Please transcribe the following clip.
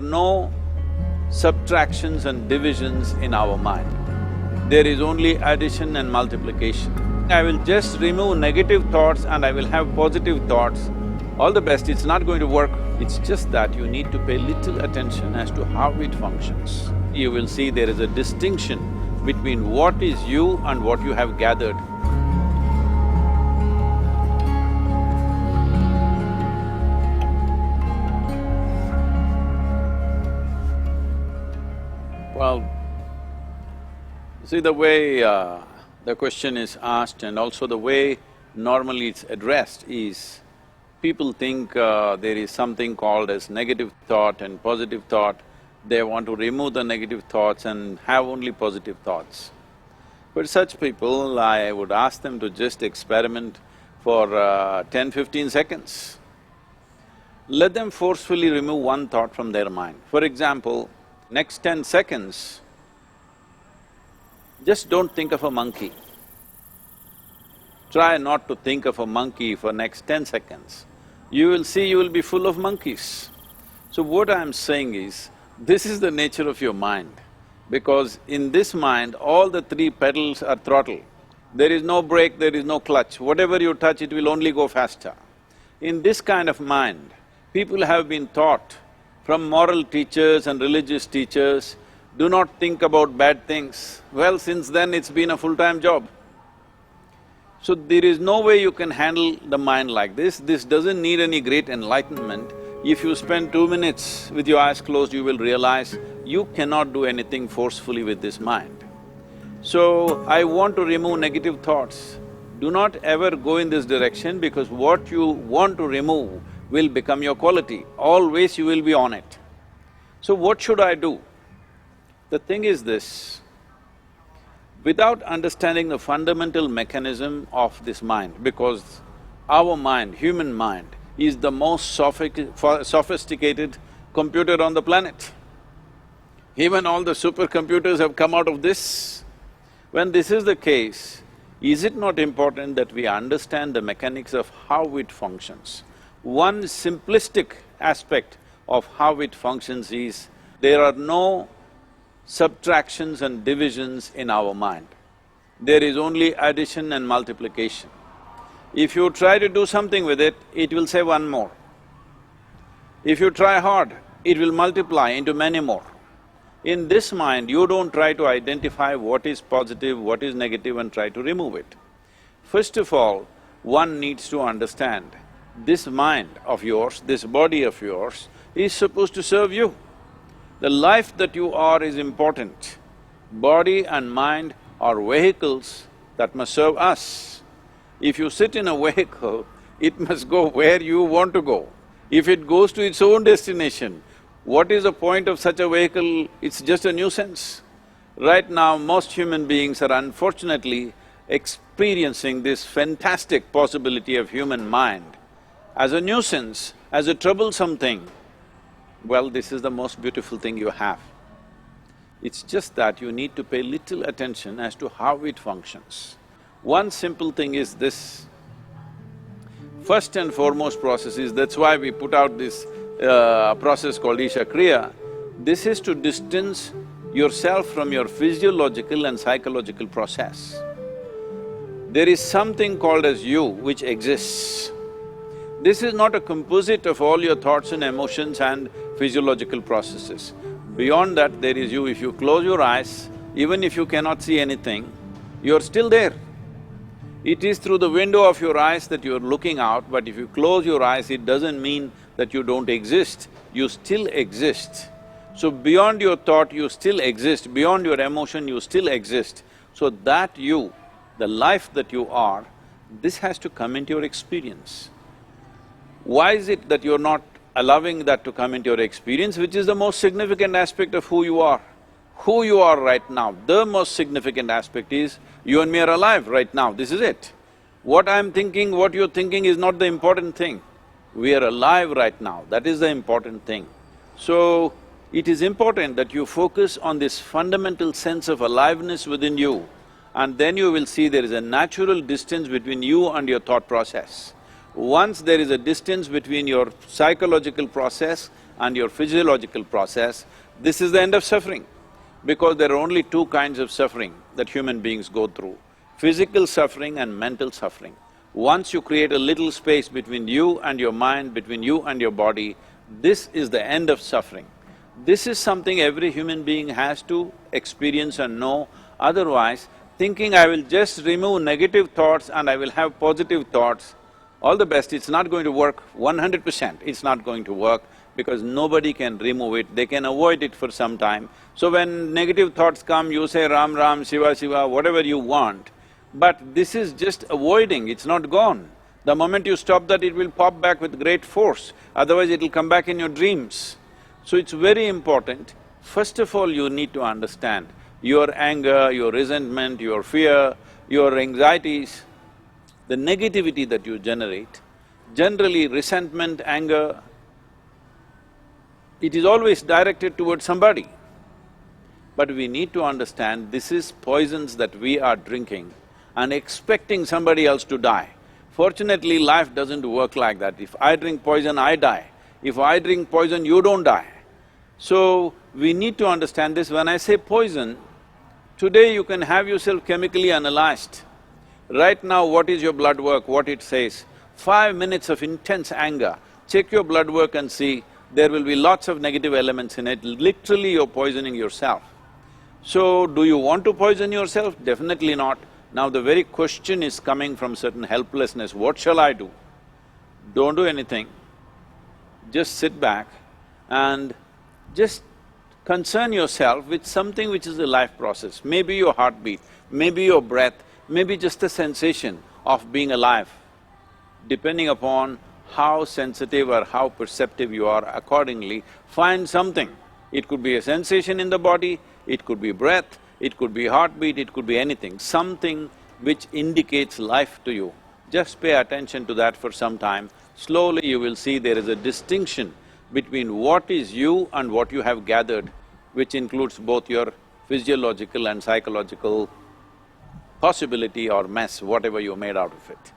no subtractions and divisions in our mind. There is only addition and multiplication. I will just remove negative thoughts and I will have positive thoughts. All the best, it's not going to work. It's just that you need to pay little attention as to how it functions. You will see there is a distinction between what is you and what you have gathered. Well, see the way the question is asked and also the way normally it's addressed is, people think there is something called as negative thought and positive thought. They want to remove the negative thoughts and have only positive thoughts. For such people, I would ask them to just experiment for 10-15 seconds. Let them forcefully remove one thought from their mind. For example, next 10 seconds, just don't think of a monkey. Try not to think of a monkey for next 10 seconds. You will see you will be full of monkeys. So what I'm saying is, this is the nature of your mind, because in this mind, all the three pedals are throttle. There is no brake, there is no clutch. Whatever you touch, it will only go faster. In this kind of mind, people have been taught from moral teachers and religious teachers, do not think about bad things. Well, since then it's been a full-time job. So there is no way you can handle the mind like this. This doesn't need any great enlightenment. If you spend 2 minutes with your eyes closed, you will realize you cannot do anything forcefully with this mind. So, I want to remove negative thoughts. Do not ever go in this direction, because what you want to remove will become your quality. Always you will be on it. So what should I do? The thing is this, without understanding the fundamental mechanism of this mind, because our mind, human mind, is the most sophisticated computer on the planet. Even all the supercomputers have come out of this. When this is the case, is it not important that we understand the mechanics of how it functions? One simplistic aspect of how it functions is, there are no subtractions and divisions in our mind. There is only addition and multiplication. If you try to do something with it, it will say one more. If you try hard, it will multiply into many more. In this mind, you don't try to identify what is positive, what is negative and try to remove it. First of all, one needs to understand, this mind of yours, this body of yours is supposed to serve you. The life that you are is important. Body and mind are vehicles that must serve us. If you sit in a vehicle, it must go where you want to go. If it goes to its own destination, what is the point of such a vehicle? It's just a nuisance. Right now, most human beings are unfortunately experiencing this fantastic possibility of human mind as a nuisance, as a troublesome thing. Well, this is the most beautiful thing you have. It's just that you need to pay little attention as to how it functions. One simple thing is this. First and foremost process is, that's why we put out this process called Isha Kriya. This is to distance yourself from your physiological and psychological process. There is something called as you which exists. This is not a composite of all your thoughts and emotions and physiological processes. Beyond that, there is you. If you close your eyes, even if you cannot see anything, you're still there. It is through the window of your eyes that you're looking out, but if you close your eyes, it doesn't mean that you don't exist, you still exist. So beyond your thought, you still exist, beyond your emotion, you still exist. So that you, the life that you are, this has to come into your experience. Why is it that you're not allowing that to come into your experience, which is the most significant aspect of who you are? Who you are right now, the most significant aspect is, you and me are alive right now, this is it. What I'm thinking, what you're thinking is not the important thing. We are alive right now, that is the important thing. So, it is important that you focus on this fundamental sense of aliveness within you, and then you will see there is a natural distance between you and your thought process. Once there is a distance between your psychological process and your physiological process, this is the end of suffering. Because there are only two kinds of suffering that human beings go through, physical suffering and mental suffering. Once you create a little space between you and your mind, between you and your body, this is the end of suffering. This is something every human being has to experience and know, otherwise thinking I will just remove negative thoughts and I will have positive thoughts, all the best, it's not going to work 100%, it's not going to work because nobody can remove it, they can avoid it for some time. So when negative thoughts come, you say Ram Ram, Shiva Shiva, whatever you want, but this is just avoiding, it's not gone. The moment you stop that, it will pop back with great force, otherwise it'll come back in your dreams. So it's very important, first of all you need to understand your anger, your resentment, your fear, your anxieties, the negativity that you generate. Generally resentment, anger, it is always directed towards somebody. But we need to understand this is poisons that we are drinking and expecting somebody else to die. Fortunately, life doesn't work like that. If I drink poison, I die. If I drink poison, you don't die. So, we need to understand this. When I say poison, today you can have yourself chemically analyzed. Right now, what is your blood work, what it says? 5 minutes of intense anger, check your blood work and see, there will be lots of negative elements in it, literally you're poisoning yourself. So, do you want to poison yourself? Definitely not. Now the very question is coming from certain helplessness, what shall I do? Don't do anything, just sit back and just concern yourself with something which is a life process. Maybe your heartbeat, maybe your breath, maybe just the sensation of being alive. Depending upon how sensitive or how perceptive you are, accordingly find something. It could be a sensation in the body, it could be breath, it could be heartbeat, it could be anything, something which indicates life to you. Just pay attention to that for some time. Slowly you will see there is a distinction between what is you and what you have gathered, which includes both your physiological and psychological possibility or mess, whatever you made out of it.